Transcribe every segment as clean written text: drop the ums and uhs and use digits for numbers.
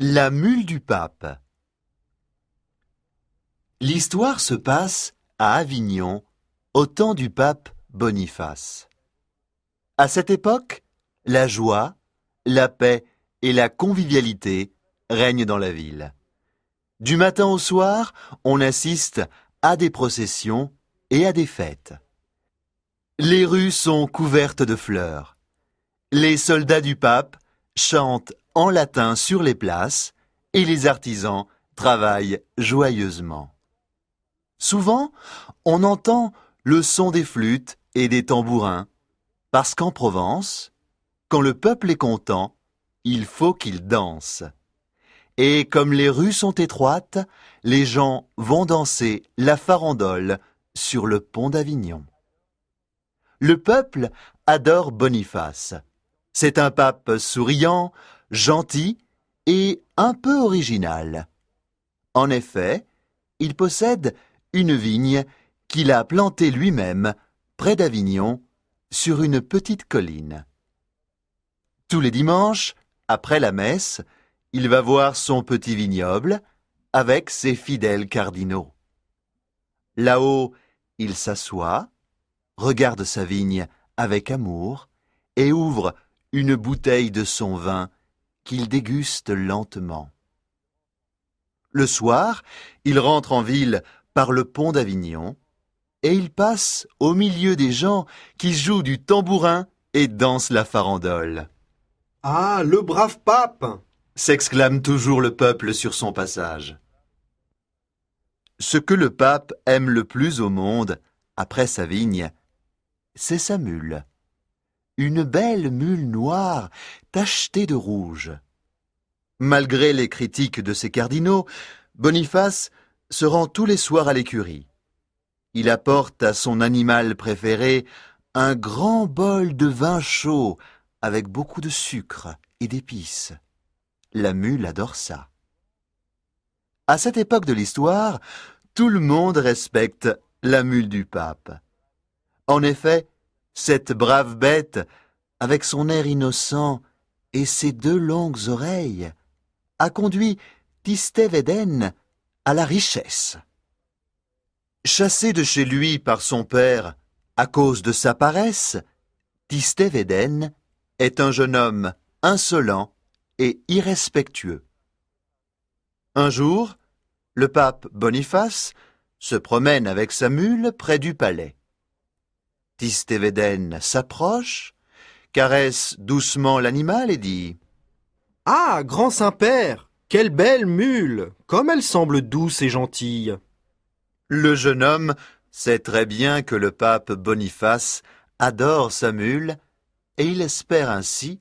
La mule du pape. L'histoire se passe à Avignon, au temps du pape Boniface. À cette époque, la joie, la paix et la convivialité règnent dans la ville. Du matin au soir, on assiste à des processions et à des fêtes. Les rues sont couvertes de fleurs. Les soldats du pape chantent en latin sur les places et les artisans travaillent joyeusement. Souvent, on entend le son des flûtes et des tambourins, parce qu'en Provence, quand le peuple est content, il faut qu'il danse. Et comme les rues sont étroites, les gens vont danser la farandole sur le pont d'Avignon. Le peuple adore Boniface. C'est un pape souriant, gentil et un peu original. En effet, il possède une vigne qu'il a plantée lui-même près d'Avignon, sur une petite colline. Tous les dimanches, après la messe, il va voir son petit vignoble avec ses fidèles cardinaux. Là-haut, il s'assoit, regarde sa vigne avec amour et ouvre une bouteille de son vin qu'il déguste lentement. Le soir, il rentre en ville par le pont d'Avignon et il passe au milieu des gens qui jouent du tambourin et dansent la farandole. « Ah, le brave pape !» s'exclame toujours le peuple sur son passage. Ce que le pape aime le plus au monde, après sa vigne, c'est sa mule. Une belle mule noire tachetée de rouge. Malgré les critiques de ses cardinaux, Boniface se rend tous les soirs à l'écurie. Il apporte à son animal préféré un grand bol de vin chaud avec beaucoup de sucre et d'épices. La mule adore ça. À cette époque de l'histoire, tout le monde respecte la mule du pape. En effet, cette brave bête, avec son air innocent et ses 2 longues oreilles, a conduit Tistet-Védène à la richesse. Chassé de chez lui par son père à cause de sa paresse, Tistet-Védène est un jeune homme insolent et irrespectueux. Un jour, le pape Boniface se promène avec sa mule près du palais. Tistet-Védène s'approche, caresse doucement l'animal et dit « Ah, grand Saint-Père, quelle belle mule, comme elle semble douce et gentille !» Le jeune homme sait très bien que le pape Boniface adore sa mule et il espère ainsi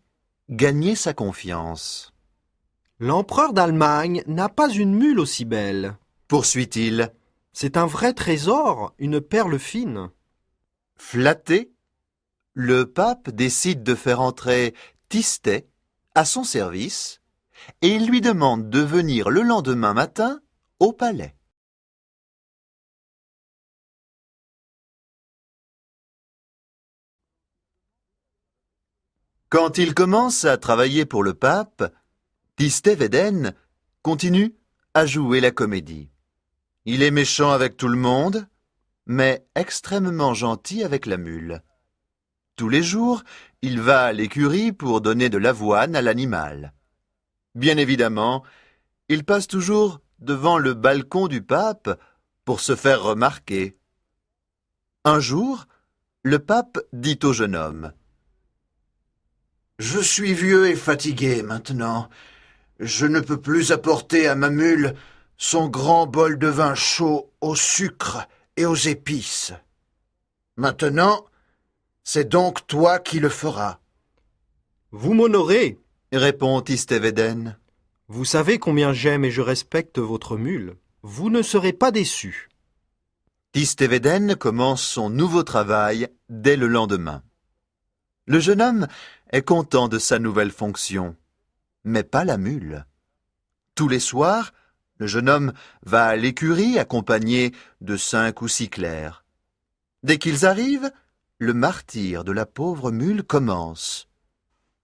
gagner sa confiance. « L'empereur d'Allemagne n'a pas une mule aussi belle. » poursuit-il. C'est un vrai trésor, une perle fine. Flatté, le pape décide de faire entrer Tistet à son service et il lui demande de venir le lendemain matin au palais. Quand il commence à travailler pour le pape, Tistet-Védène continue à jouer la comédie. Il est méchant avec tout le monde, mais extrêmement gentil avec la mule. Tous les jours, il va à l'écurie pour donner de l'avoine à l'animal. Bien évidemment, il passe toujours devant le balcon du pape pour se faire remarquer. Un jour, le pape dit au jeune homme : « Je suis vieux et fatigué maintenant. Je ne peux plus apporter à ma mule son grand bol de vin chaud au sucre et aux épices. Maintenant, c'est donc toi qui le feras. » « Vous m'honorez, » répond Tistet-Védène. « Vous savez combien j'aime et je respecte votre mule. Vous ne serez pas déçu. » Tistet-Védène commence son nouveau travail dès le lendemain. Le jeune homme est content de sa nouvelle fonction, mais pas la mule. Tous les soirs, le jeune homme va à l'écurie accompagné de 5 ou 6 clercs. Dès qu'ils arrivent, le martyre de la pauvre mule commence.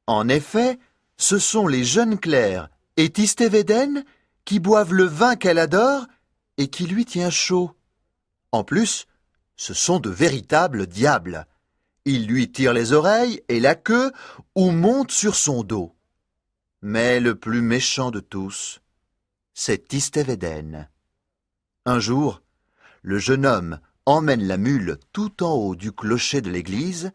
En effet, ce sont les jeunes clercs et Tistévéden qui boive le vin qu'elle adore et qui lui tient chaud. En plus, ce sont de véritables diables. Ils lui tirent les oreilles et la queue ou montent sur son dos. Mais le plus méchant de tous, c'est Tistévéden. Un jour, le jeune homme emmène la mule tout en haut du clocher de l'église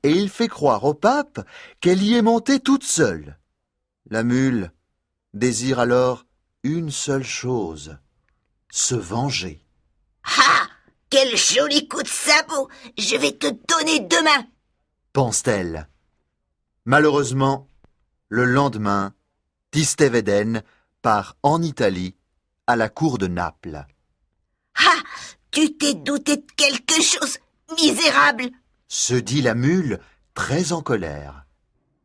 et il fait croire au pape qu'elle y est montée toute seule. La mule désire alors une seule chose, se venger. Ah! Quel joli coup de sabot! Je vais te donner demain! Pense-t-elle. Malheureusement, le lendemain, Tistévéden part en Italie, à la cour de Naples. Ah! Tu t'es douté de quelque chose, misérable! Se dit la mule, très en colère.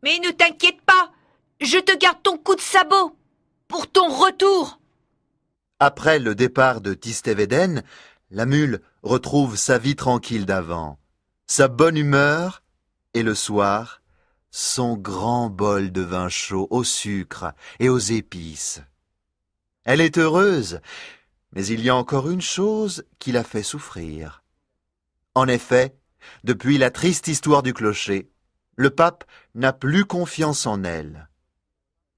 Mais ne t'inquiète pas, je te garde ton coup de sabot pour ton retour. Après le départ de Tistévéden, la mule retrouve sa vie tranquille d'avant, sa bonne humeur et le soir, son grand bol de vin chaud au sucre et aux épices. Elle est heureuse, mais il y a encore une chose qui la fait souffrir. En effet, depuis la triste histoire du clocher, le pape n'a plus confiance en elle.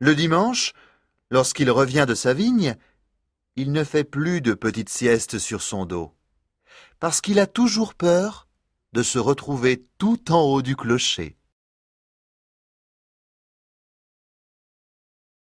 Le dimanche, lorsqu'il revient de sa vigne, il ne fait plus de petites siestes sur son dos, parce qu'il a toujours peur de se retrouver tout en haut du clocher.